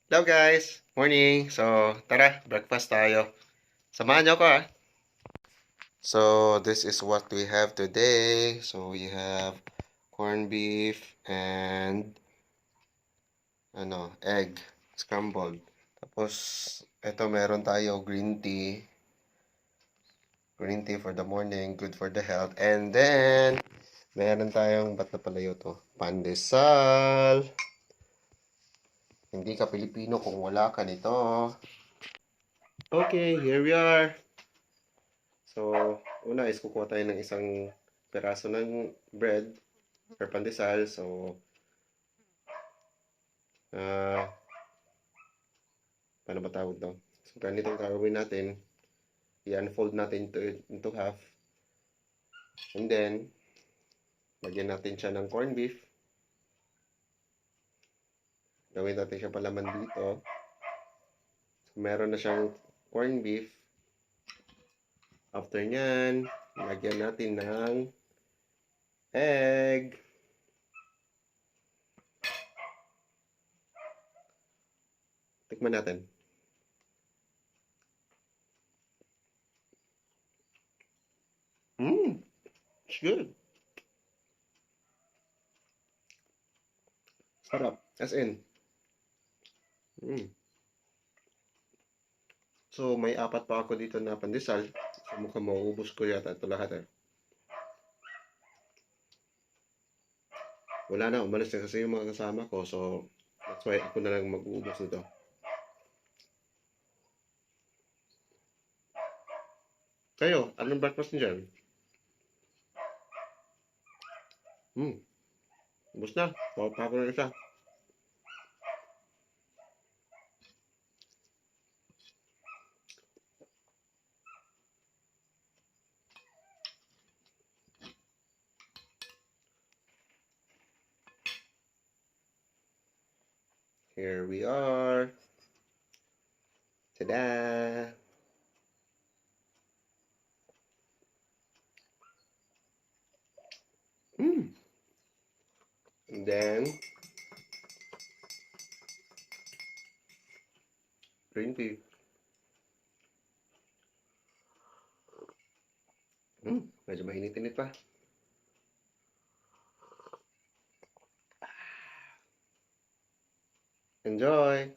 Hello guys! Morning! So, tara, breakfast tayo. Samahan niyo ako ah. So, this is what we have today. So, we have corned beef and egg scrambled. Tapos, ito meron tayo green tea. Green tea for the morning, good for the health. And then, meron tayong, ba't na palayo to? Pandesal. Hindi ka Pilipino kung wala ka nito. Okay, here we are. So, una is kukuha tayo ng isang peraso ng bread or pandesal. So, ah, paano ba tawag to? So, ganito ang gagawin natin. I-unfold natin into half. And then, lagyan natin siya ng corned beef. Gawin natin siya palaman dito. So, meron na siyang corned beef. After nyan, lagyan natin ng egg. Tikman natin. It's good. Sarap. As in. Mm. So, may apat pa ako dito na pandesal. So, mukhang mauubos ko yata ito lahat eh. Wala na, umalis na kasi yung mga kasama ko. So, that's why ako na lang mag-uubos nito. Kayo, anong breakfast niyo dyan? Ubos na. Bawat pa ako ng isa. Here we are. Ta-da! And then, green tea. Medyo mainit-init pa. Enjoy!